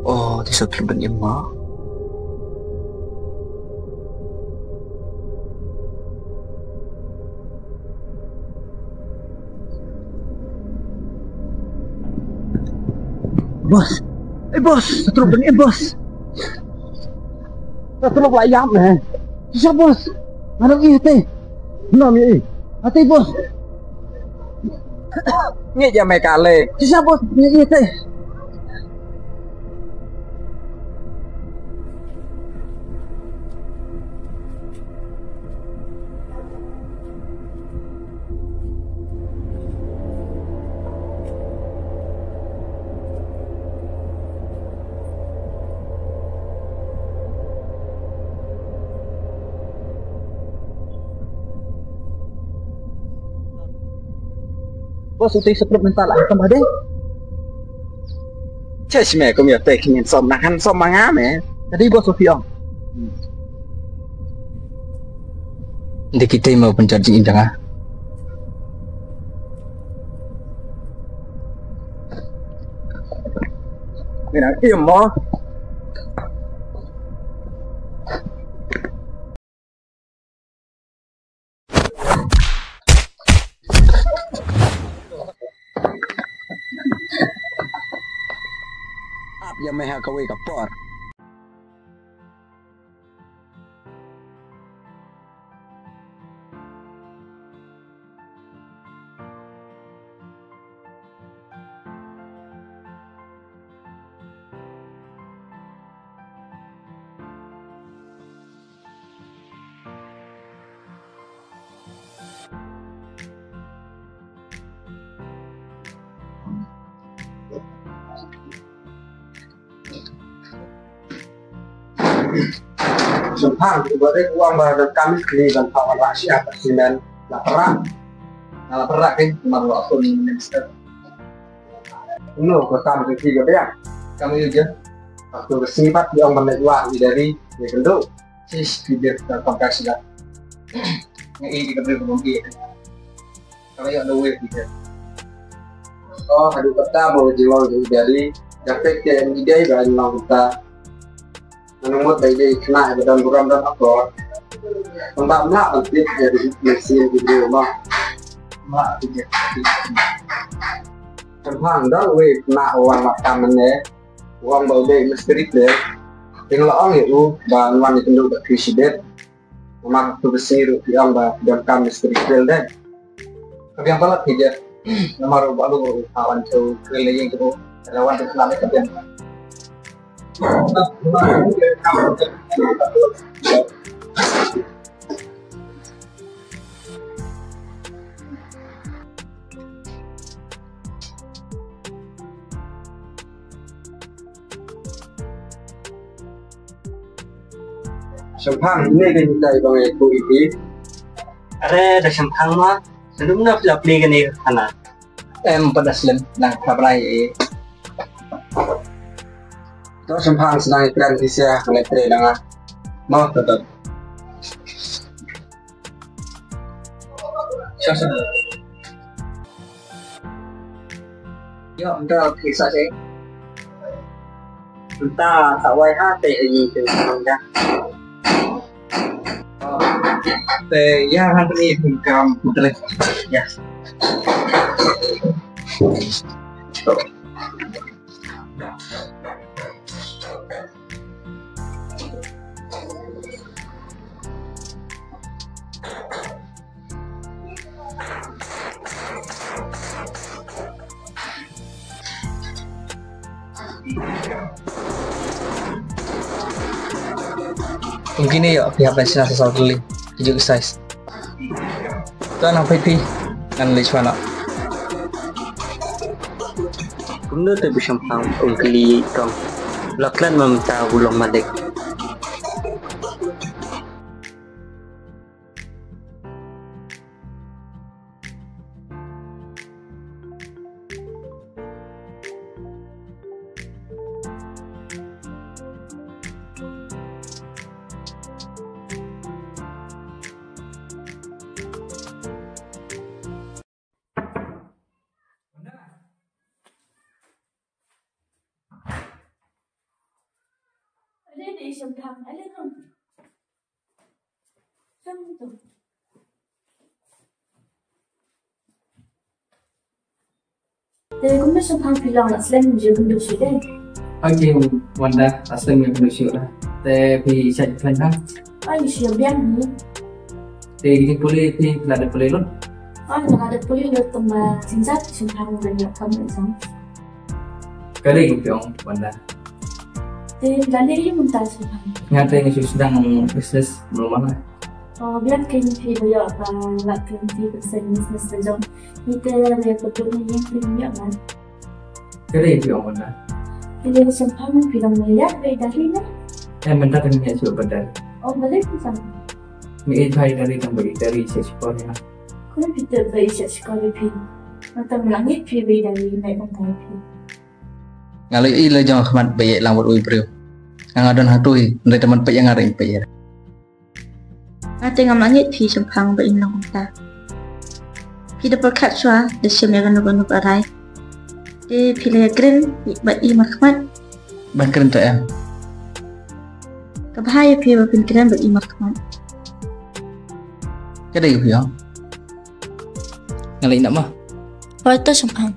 Oh, di supplement Emma. Bos, bos, supplement bos. Terus layam Siapa bos? Mana teh? Nam ye. Ate bos. Nghe giờ mày cả lệ. Siapa bos? Ni teh. Bos uti supplemental lah kamu ada? Cek sih meh kamu ya teh kini som nahan som mangga meh. Tadi bos Sofiong. Hindi kita mau pencari indang ah. Mira, iya mo. Yang meha kawe kapor. Sempang berarti uang pada kami di dan kawan rahasia presiden laporan kan cuma waktu minister ini pertama ketiga ya kami juga waktu bersifat yang menegak dari kenduk sis video konversi lah ini kita beri mungkin kalau yang ada web juga hari pertama jiwa dari efek yang ide dan kita menurut ide kena dan bukan dan apa tempatnya nanti jadi mesin video mak tidak sempang dah we kena uang makanannya uang baude misteri deh yang laong itu bahan wanita itu udah presiden memang tuh besar yang dan kami misteri deh tapi yang paling tidak nomor baru kawan tuh keliling itu lawan itu namanya kerjaan Sempang ini kan kita ibang itu ini. Ada sempang mah sebelumnya sudah beli kan ini karena Pada selim nang kabrai. Terus sempang sedang transisi elektrik dengan mau tetap. Siapa? Yo, untuk kisah sih. entah tak wai hati ini sebenarnya. Ya nanti kamu putar ya. Mungkin ya pihak pensiun sesuatu kali tujuh size. Tuan apa itu? Kan lecwana. Kumno tu bersempang ungkli kong. Laklan meminta ulang malik. sầm thẳm ấy lên không sầm tu Jadi kau macam pang bilang nak selain menjadi pendusi deh. Oke, Wanda, asli yang bersyukur lah. Tapi saya plan kan. Ay, siya biang ni. Jadi boleh ni ada boleh lon. Ay, nak ada boleh lo tambah cinta cinta banyak kamu macam. Kali ini pion Wanda. Jadi lali dia muntah sih. Nyata yang sedang bisnes belum mana. Oh, biar kini dia apa nak kini bisnes saja. Itu dia betul ni yang punya kan. Kali ini pion Wanda. Jadi macam pang bilang ni ya, dari ni. Mendak dengan yang cuba pada. Oh, balik macam. Ni hai dari tambah dari sesuatu ni. Kau kita berusaha sekali pun. Macam langit pun dari naik bangkai pun. Kalau ia jangan kemat baik lambat ui beriu. Ang adon hatui dari teman pek yang ada impek. Ate ngam langit phi sempang ba imlang ta. Phi da perkat swa de semya ganu ganu arai. De phi le green ba I makmat. Ban keren tak em. Kabahaya phi ba pin keren ba I makmat. Cái đây hiểu không? Nghe lại nắm à? Ba ta sempang.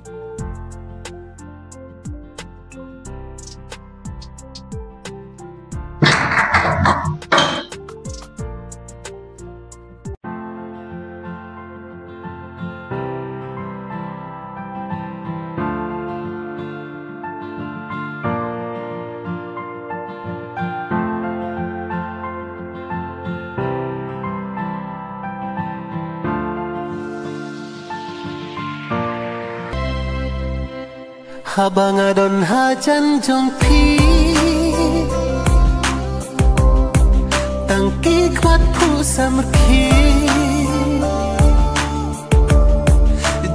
Habang adon hajan jong pi Tangki kuat pu samki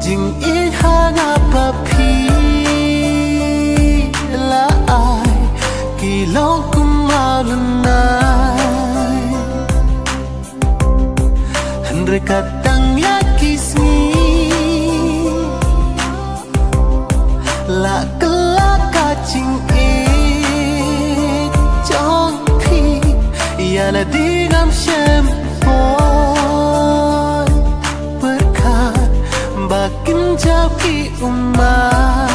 Jing I hanga papi La ai Kilong kumalunay Andre katang yakisni La kelaka cing chong pi ya la digam syempon berkat bakin jauh ki umat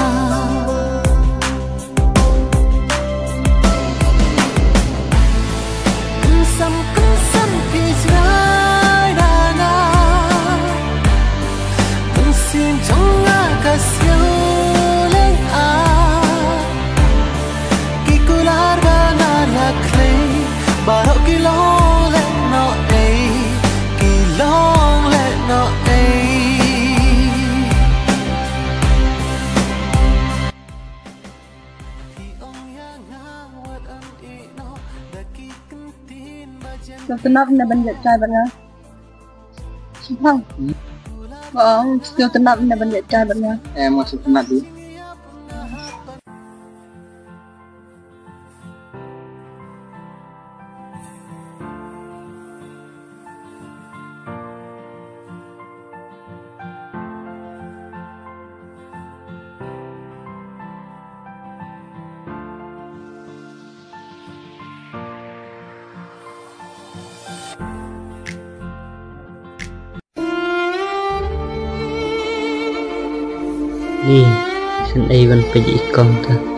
Kensam ki jrai dana Kensin jong akasyo Barok kilong let no ay Kilong let no ay Lo tenap na banjat cai barnya. Sempang. Oh, lo tenap na banjat cai barnya. Masuk tenat dulu. Ni, sen Ivan pergi ikon tu.